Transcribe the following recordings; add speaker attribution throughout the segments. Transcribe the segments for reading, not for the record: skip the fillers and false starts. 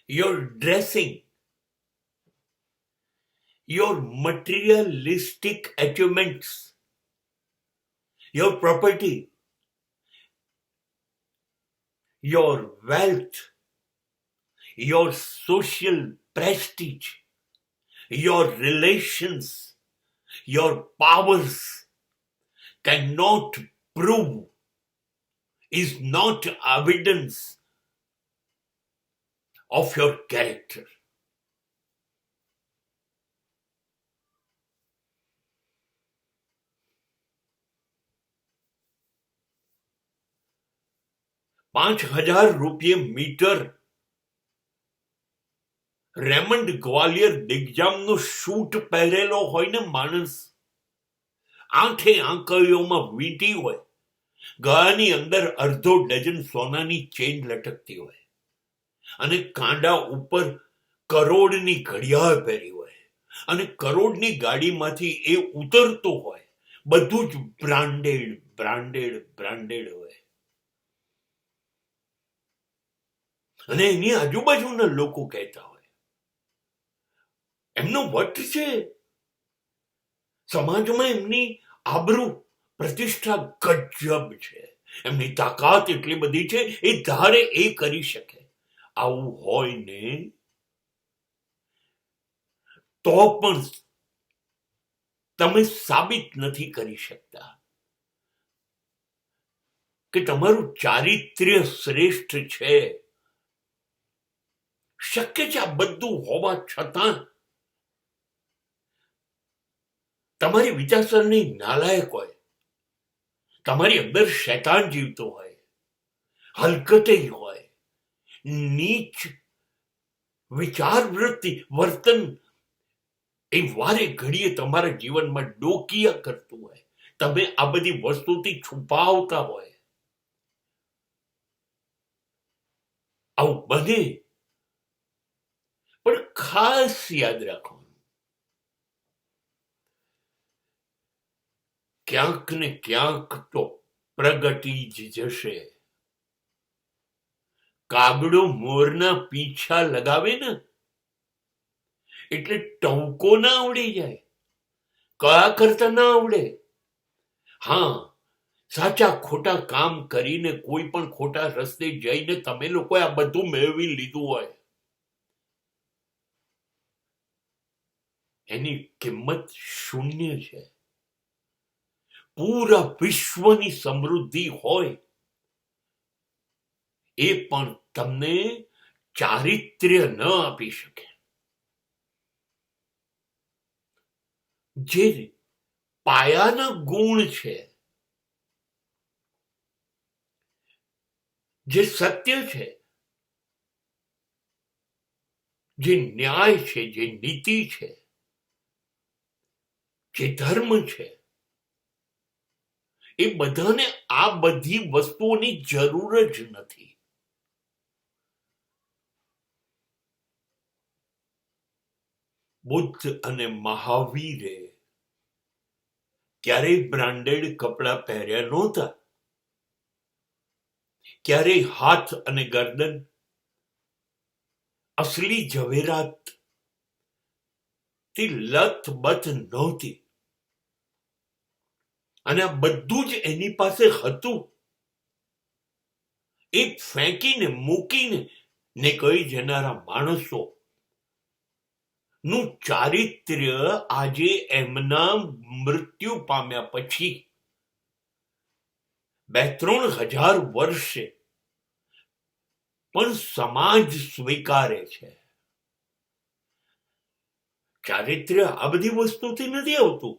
Speaker 1: your dressing, your materialistic achievements, your property, your wealth, your social prestige, your relations, your powers cannot prove, is not evidence of your character. ₹5,000 metre Raymond Gwalior દિગ્જામનો suit પહેરેલો હોય ને માણસ, આંખે આંકડીઓમાં વીંટી હોય, ગળાની અંદર અડધો ડઝન સોનાની ચેન લટકતી હોય અને કાંડા ઉપર કરોડની ઘડિયાળ પહેરી હોય અને કરોડની ગાડીમાંથી એ ઉતરતો હોય, બધું જ બ્રાન્ડેડ બ્રાન્ડેડ બ્રાન્ડેડ હોય અને એની આજુબાજુના લોકો કહેતા હોય એમનો વટ છે, સમાજમાં એમની આબરૂ પ્રતિષ્ઠા ગજબ છે, એમની તાકાત એટલી બધી છે, એ ધારે એ કરી શકે. આવું હોય ને તો પણ તમે સાબિત નથી કરી શકતા કે તમારું ચારિત્ર્ય શ્રેષ્ઠ છે. શક્ય છે આ બધું હોવા છતાં તમારી વિચારસરણી નાલાયક હોય, તમારી અંદર શૈતાન જીવતો હોય, હલકતે હોય, નીચ વિચાર વૃત્તિ વર્તન એ વારે ઘડીએ તમારા જીવનમાં ડોકિયા કરતું હોય, તમે આ બધી વસ્તુથી છુપાવતા હોય, આવું બને. પણ ખાસ યાદ રાખો, ક્યાંક ને ક્યાંક તો પ્રગટી જ જશે. કાગડો મોરના પીછા લગાવે ને એટલે ટહુકો ના આવડી જાય, કળા કરતા ના આવડે. હા, સાચા ખોટા કામ કરીને કોઈ પણ ખોટા રસ્તે જઈને તમે લોકોએ આ બધું મેળવી લીધું હોય, એની કિંમત શૂન્ય છે. પૂરા વિશ્વની સમૃદ્ધિ હોય એ પણ તમને ચારિત્ર્ય ન આપી શકે. જે પાયાના ગુણ છે, જે સત્ય છે, જે ન્યાય છે, જે નીતિ છે, જે ધર્મ છે, એ બધાને આ બધી વસ્તુઓની જરૂર જ નથી. બુદ્ધ અને મહાવીરે ક્યારેય બ્રાન્ડેડ કપડા પહેર્યા નહોતા, ક્યારેય હાથ અને ગરદન અસલી ઝવેરાત થી લથબથ નહોતી, અને આ બધું જ એની પાસે હતું. એ ફેંકીને મૂકીને નીકળી જનારા માણસો નું ચારિત્ર્ય આજે એમના મૃત્યુ પામ્યા પછી 2-3 હજાર વર્ષે પણ સમાજ સ્વીકારે છે. ચારિત્ર્ય આ બધી વસ્તુથી નથી આવતું.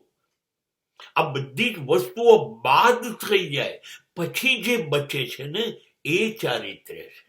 Speaker 1: આ બધી જ વસ્તુઓ બાદ થઈ જાય પછી જે બચે છે ને એ ચારિત્ર્ય છે.